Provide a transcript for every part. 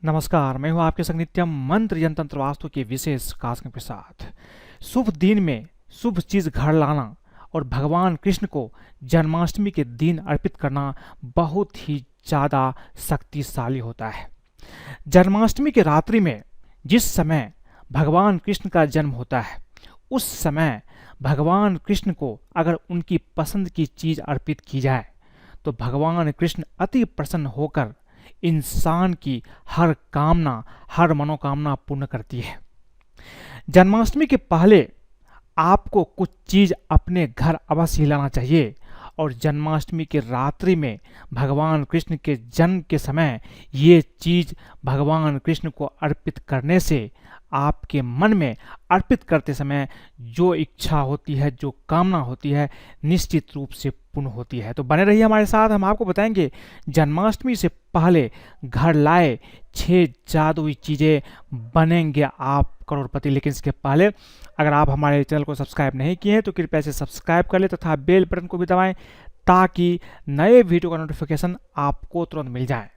नमस्कार, मैं हूं आपके संग नित्यम मंत्र यंत्र तंत्र वास्तु के विशेष कार्यक्रम के साथ। शुभ दिन में शुभ चीज घर लाना और भगवान कृष्ण को जन्माष्टमी के दिन अर्पित करना बहुत ही ज़्यादा शक्तिशाली होता है। जन्माष्टमी के रात्रि में जिस समय भगवान कृष्ण का जन्म होता है, उस समय भगवान कृष्ण को अगर उनकी पसंद की चीज अर्पित की जाए तो भगवान कृष्ण अति प्रसन्न होकर इंसान की हर कामना, हर मनोकामना पूर्ण करती है। जन्माष्टमी के पहले आपको कुछ चीज अपने घर अवश्य लाना चाहिए और जन्माष्टमी के रात्रि में भगवान कृष्ण के जन्म के समय ये चीज भगवान कृष्ण को अर्पित करने से आपके मन में अर्पित करते समय जो इच्छा होती है, जो कामना होती है, निश्चित रूप से पूर्ण होती है। तो बने रहिए हमारे साथ, हम आपको बताएंगे जन्माष्टमी से पहले घर लाए 6 जादुई चीज़ें, बनेंगे आप करोड़पति। लेकिन इसके पहले अगर आप हमारे चैनल को सब्सक्राइब नहीं किए हैं तो कृपया से सब्सक्राइब कर ले तथा बेल बटन को भी दबाएं ताकि नए वीडियो का नोटिफिकेशन आपको तुरंत मिल जाए।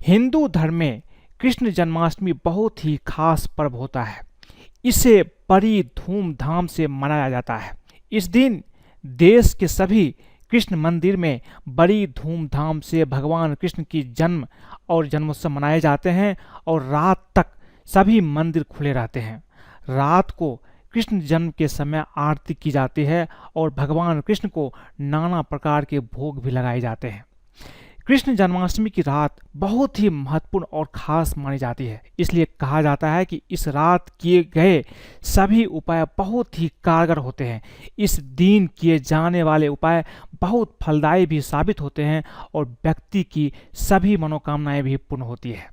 हिंदू धर्म में कृष्ण जन्माष्टमी बहुत ही खास पर्व होता है। इसे बड़ी धूमधाम से मनाया जाता है। इस दिन देश के सभी कृष्ण मंदिर में बड़ी धूमधाम से भगवान कृष्ण की जन्म और जन्मोत्सव मनाए जाते हैं और रात तक सभी मंदिर खुले रहते हैं। रात को कृष्ण जन्म के समय आरती की जाती है और भगवान कृष्ण को नाना प्रकार के भोग भी लगाए जाते हैं। कृष्ण जन्माष्टमी की रात बहुत ही महत्वपूर्ण और खास मानी जाती है। इसलिए कहा जाता है कि इस रात किए गए सभी उपाय बहुत ही कारगर होते हैं। इस दिन किए जाने वाले उपाय बहुत फलदायी भी साबित होते हैं और व्यक्ति की सभी मनोकामनाएं भी पूर्ण होती है।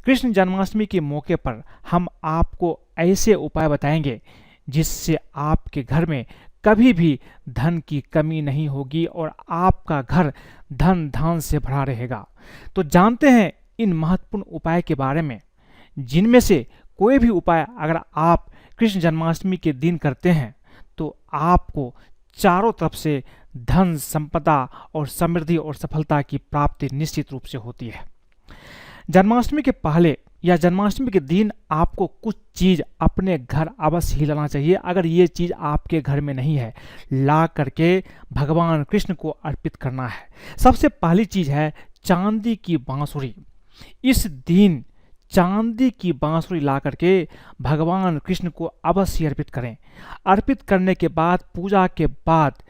कृष्ण जन्माष्टमी के मौके पर हम आपको ऐसे उपाय बताएंगे जिससे आपके घर में कभी भी धन की कमी नहीं होगी और आपका घर धन धान से भरा रहेगा। तो जानते हैं इन महत्वपूर्ण उपाय के बारे में, जिनमें से कोई भी उपाय अगर आप कृष्ण जन्माष्टमी के दिन करते हैं तो आपको चारों तरफ से धन, संपदा और समृद्धि और सफलता की प्राप्ति निश्चित रूप से होती है। जन्माष्टमी के पहले या जन्माष्टमी के दिन आपको कुछ चीज़ अपने घर अवश्य ही लाना चाहिए। अगर ये चीज़ आपके घर में नहीं है, ला करके भगवान कृष्ण को अर्पित करना है। सबसे पहली चीज़ है चांदी की बांसुरी। इस दिन चांदी की बांसुरी ला करके भगवान कृष्ण को अवश्य अर्पित करें। अर्पित करने के बाद, पूजा के बाद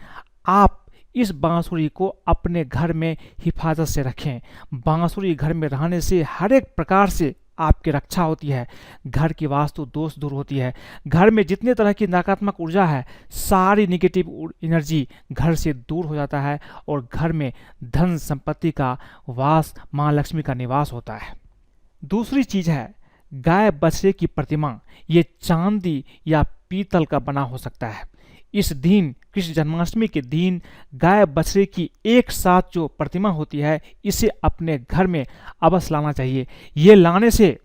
आप इस बांसुरी को अपने घर में हिफाजत से रखें। बांसुरी घर में रहने से हर एक प्रकार से आपकी रक्षा होती है, घर की वास्तु दोष दूर होती है, घर में जितने तरह की नकारात्मक ऊर्जा है सारी निगेटिव एनर्जी घर से दूर हो जाता है और घर में धन संपत्ति का वास, माँ लक्ष्मी का निवास होता है। दूसरी चीज है गाय बछड़े की प्रतिमा। ये चांदी या पीतल का बना हो सकता है। इस दिन कृष्ण जन्माष्टमी के दिन गाय बछड़े की एक साथ जो प्रतिमा होती है, इसे अपने घर में अवश्य लाना चाहिए। ये लाने से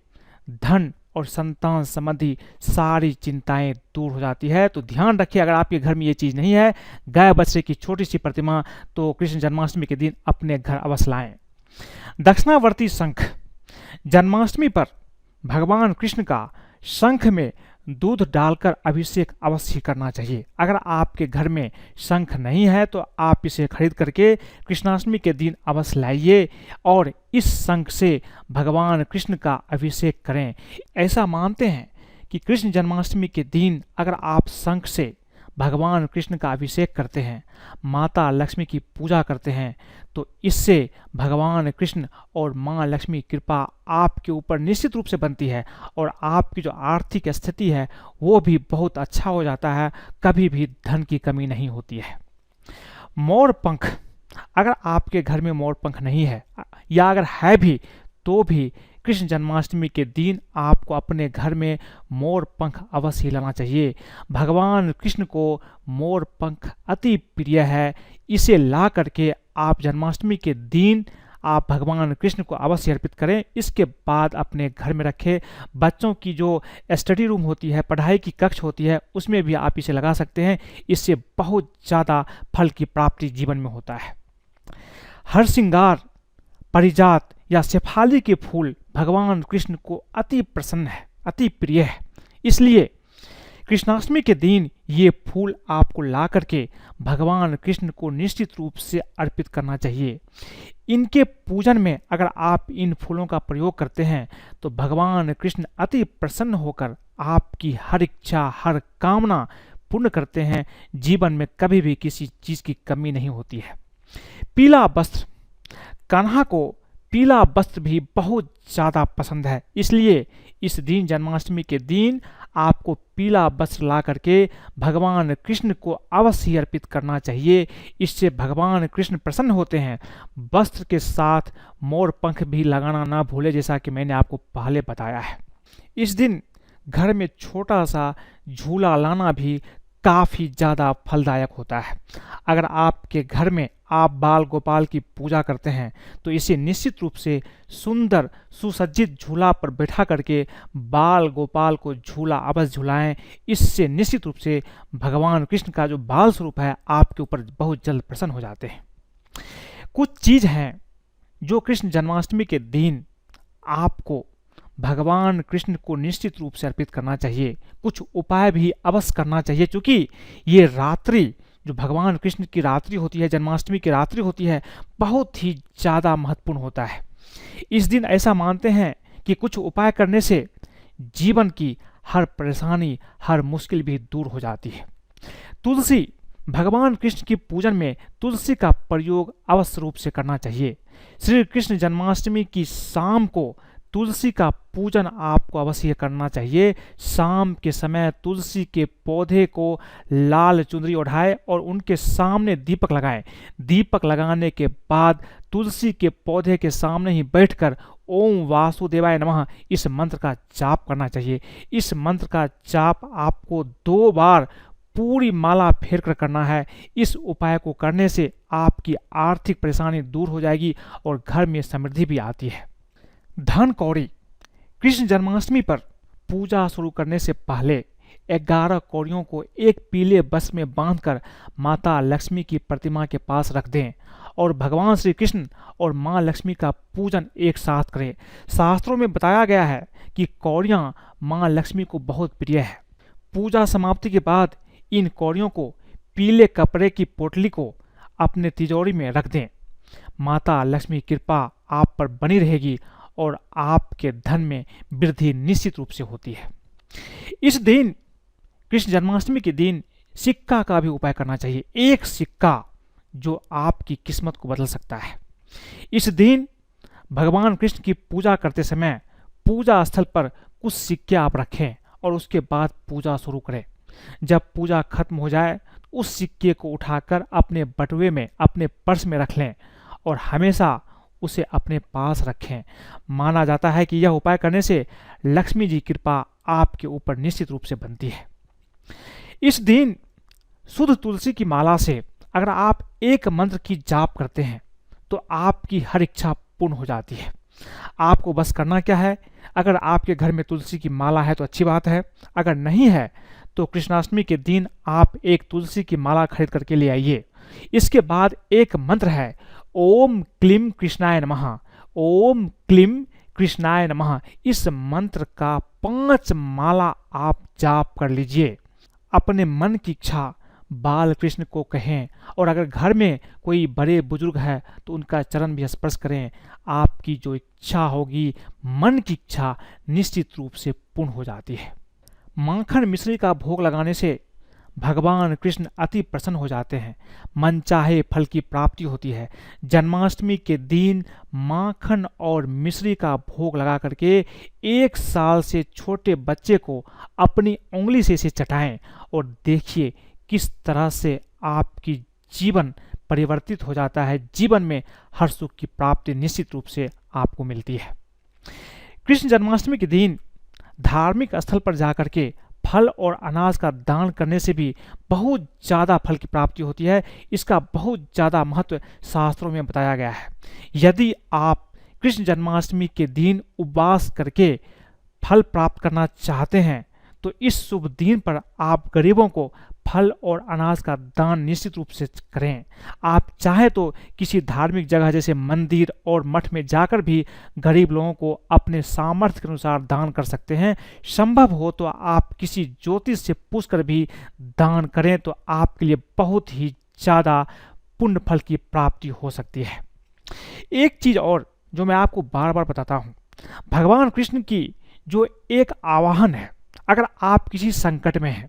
धन और संतान संबंधी सारी चिंताएं दूर हो जाती है। तो ध्यान रखिए, अगर आपके घर में ये चीज़ नहीं है, गाय बछड़े की छोटी सी प्रतिमा, तो कृष्ण जन्माष्टमी के दिन अपने घर अवश्य लाएं। दक्षिणावर्ती शंख। जन्माष्टमी पर भगवान कृष्ण का शंख में दूध डालकर अभिषेक अवश्य करना चाहिए। अगर आपके घर में शंख नहीं है तो आप इसे खरीद करके कृष्णाष्टमी के दिन अवश्य लाइए और इस शंख से भगवान कृष्ण का अभिषेक करें। ऐसा मानते हैं कि कृष्ण जन्माष्टमी के दिन अगर आप शंख से भगवान कृष्ण का अभिषेक करते हैं, माता लक्ष्मी की पूजा करते हैं, तो इससे भगवान कृष्ण और माँ लक्ष्मी की कृपा आपके ऊपर निश्चित रूप से बनती है और आपकी जो आर्थिक स्थिति है वो भी बहुत अच्छा हो जाता है। कभी भी धन की कमी नहीं होती है। मोर पंख। अगर आपके घर में मोर पंख नहीं है या अगर है भी तो भी कृष्ण जन्माष्टमी के दिन आपको अपने घर में मोर पंख अवश्य लाना चाहिए। भगवान कृष्ण को मोर पंख अति प्रिय है। इसे ला करके आप जन्माष्टमी के दिन आप भगवान कृष्ण को अवश्य अर्पित करें। इसके बाद अपने घर में रखें। बच्चों की जो स्टडी रूम होती है, पढ़ाई की कक्ष होती है, उसमें भी आप इसे लगा सकते हैं। इससे बहुत ज़्यादा फल की प्राप्ति जीवन में होता है। हर श्रृंगार, पारिजात या शेफाली के फूल भगवान कृष्ण को अति प्रसन्न है, अति प्रिय है। इसलिए कृष्णाष्टमी के दिन ये फूल आपको ला करके भगवान कृष्ण को निश्चित रूप से अर्पित करना चाहिए। इनके पूजन में अगर आप इन फूलों का प्रयोग करते हैं तो भगवान कृष्ण अति प्रसन्न होकर आपकी हर इच्छा, हर कामना पूर्ण करते हैं। जीवन में कभी भी किसी चीज की कमी नहीं होती है। पीला वस्त्र, कान्हा को पीला वस्त्र भी बहुत ज़्यादा पसंद है। इसलिए इस दिन, जन्माष्टमी के दिन, आपको पीला वस्त्र ला करके भगवान कृष्ण को अवश्य ही अर्पित करना चाहिए। इससे भगवान कृष्ण प्रसन्न होते हैं। वस्त्र के साथ मोर पंख भी लगाना ना भूले, जैसा कि मैंने आपको पहले बताया है। इस दिन घर में छोटा सा झूला लाना भी काफ़ी ज़्यादा फलदायक होता है। अगर आपके घर में आप बाल गोपाल की पूजा करते हैं तो इसे निश्चित रूप से सुंदर सुसज्जित झूला पर बैठा करके बाल गोपाल को झूला अवश्य झुलाएं। इससे निश्चित रूप से भगवान कृष्ण का जो बाल स्वरूप है आपके ऊपर बहुत जल्द प्रसन्न हो जाते हैं। कुछ चीज़ हैं जो कृष्ण जन्माष्टमी के दिन आपको भगवान कृष्ण को निश्चित रूप से अर्पित करना चाहिए। कुछ उपाय भी अवश्य करना चाहिए, क्योंकि ये रात्रि जो भगवान कृष्ण की रात्रि होती है, जन्माष्टमी की रात्रि होती है, बहुत ही ज़्यादा महत्वपूर्ण होता है। इस दिन ऐसा मानते हैं कि कुछ उपाय करने से जीवन की हर परेशानी, हर मुश्किल भी दूर हो जाती है। तुलसी, भगवान कृष्ण की पूजन में तुलसी का प्रयोग अवश्य रूप से करना चाहिए। श्री कृष्ण जन्माष्टमी की शाम को तुलसी का पूजन आपको अवश्य करना चाहिए। शाम के समय तुलसी के पौधे को लाल चुनरी ओढ़ाएं और उनके सामने दीपक लगाएं। दीपक लगाने के बाद तुलसी के पौधे के सामने ही बैठकर ओम वासुदेवाय नमः इस मंत्र का जाप करना चाहिए। इस मंत्र का जाप आपको 2 बार पूरी माला फेर कर करना है। इस उपाय को करने से आपकी आर्थिक परेशानी दूर हो जाएगी और घर में समृद्धि भी आती है। धन कौड़ी, कृष्ण जन्माष्टमी पर पूजा शुरू करने से पहले 11 कौड़ियों को एक पीले बस में बांधकर माता लक्ष्मी की प्रतिमा के पास रख दें और भगवान श्री कृष्ण और माँ लक्ष्मी का पूजन एक साथ करें। शास्त्रों में बताया गया है कि कौड़ियाँ माँ लक्ष्मी को बहुत प्रिय है। पूजा समाप्ति के बाद इन कौड़ियों को पीले कपड़े की पोटली को अपने तिजोरी में रख दें। माता लक्ष्मी की कृपा आप पर बनी रहेगी और आपके धन में वृद्धि निश्चित रूप से होती है। इस दिन, कृष्ण जन्माष्टमी के दिन, सिक्का का भी उपाय करना चाहिए। एक सिक्का जो आपकी किस्मत को बदल सकता है। इस दिन भगवान कृष्ण की पूजा करते समय पूजा स्थल पर कुछ सिक्के आप रखें और उसके बाद पूजा शुरू करें। जब पूजा खत्म हो जाए उस सिक्के को उठाकर अपने बटुए में, अपने पर्स में रख लें और हमेशा उसे अपने पास रखें। माना जाता है कि यह उपाय करने से लक्ष्मी जी की कृपा आपके ऊपर निश्चित रूप से बनती है। इस दिन शुद्ध तुलसी की माला से अगर आप एक मंत्र की जाप करते हैं तो आपकी हर इच्छा पूर्ण हो जाती है। आपको बस करना क्या है, अगर आपके घर में तुलसी की माला है तो अच्छी बात है, अगर नहीं है तो कृष्णाष्टमी के दिन आप एक तुलसी की माला खरीद करके ले आइए। इसके बाद एक मंत्र है, ओम क्लीम कृष्णाय नमः, ओम क्लीम कृष्णाय नमः। इस मंत्र का 5 माला आप जाप कर लीजिए। अपने मन की इच्छा बाल कृष्ण को कहें और अगर घर में कोई बड़े बुजुर्ग है तो उनका चरण भी स्पर्श करें। आपकी जो इच्छा होगी, मन की इच्छा, निश्चित रूप से पूर्ण हो जाती है। माखन मिश्री का भोग लगाने से भगवान कृष्ण अति प्रसन्न हो जाते हैं। मनचाहे फल की प्राप्ति होती है। जन्माष्टमी के दिन माखन और मिश्री का भोग लगा करके 1 साल से छोटे बच्चे को अपनी उंगली से इसे चटाएं और देखिए किस तरह से आपकी जीवन परिवर्तित हो जाता है। जीवन में हर सुख की प्राप्ति निश्चित रूप से आपको मिलती है। कृष्ण जन्माष्टमी के दिन धार्मिक स्थल पर जाकर के फल और अनाज का दान करने से भी बहुत ज़्यादा फल की प्राप्ति होती है। इसका बहुत ज़्यादा महत्व शास्त्रों में बताया गया है। यदि आप कृष्ण जन्माष्टमी के दिन उपवास करके फल प्राप्त करना चाहते हैं तो इस शुभ दिन पर आप गरीबों को फल और अनाज का दान निश्चित रूप से करें। आप चाहे तो किसी धार्मिक जगह जैसे मंदिर और मठ में जाकर भी गरीब लोगों को अपने सामर्थ्य के अनुसार दान कर सकते हैं। संभव हो तो आप किसी ज्योतिष से पूछकर भी दान करें तो आपके लिए बहुत ही ज़्यादा पुण्य फल की प्राप्ति हो सकती है। एक चीज़ और जो मैं आपको बार बार बताता हूँ, भगवान कृष्ण की जो एक आवाहन है, अगर आप किसी संकट में हैं,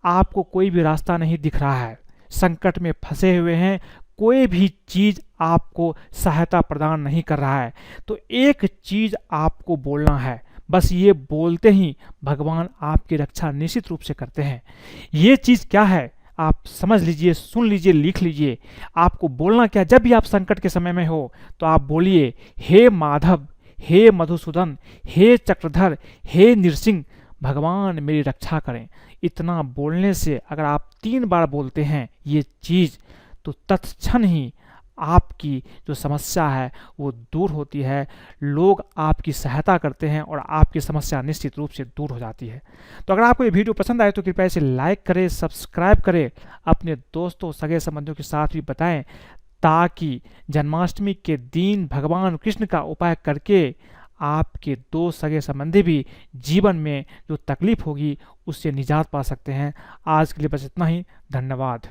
आपको कोई भी रास्ता नहीं दिख रहा है, संकट में फंसे हुए हैं, कोई भी चीज़ आपको सहायता प्रदान नहीं कर रहा है, तो एक चीज़ आपको बोलना है। बस ये बोलते ही भगवान आपकी रक्षा निश्चित रूप से करते हैं। ये चीज़ क्या है आप समझ लीजिए, सुन लीजिए, लिख लीजिए। आपको बोलना क्या, जब भी आप संकट के समय में हो तो आप बोलिए, हे माधव, हे मधुसूदन, हे चक्रधर, हे नृसिंह, भगवान मेरी रक्षा करें। इतना बोलने से अगर आप 3 बार बोलते हैं ये चीज़, तो तत्क्षण ही आपकी जो समस्या है वो दूर होती है, लोग आपकी सहायता करते हैं और आपकी समस्या निश्चित रूप से दूर हो जाती है। तो अगर आपको ये वीडियो पसंद आए तो कृपया इसे लाइक करें, सब्सक्राइब करें, अपने दोस्तों सगे संबंधियों के साथ भी बताएं, ताकि जन्माष्टमी के दिन भगवान कृष्ण का उपाय करके आपके 2 सगे संबंधी भी जीवन में जो तकलीफ होगी उससे निजात पा सकते हैं। आज के लिए बस इतना ही। धन्यवाद।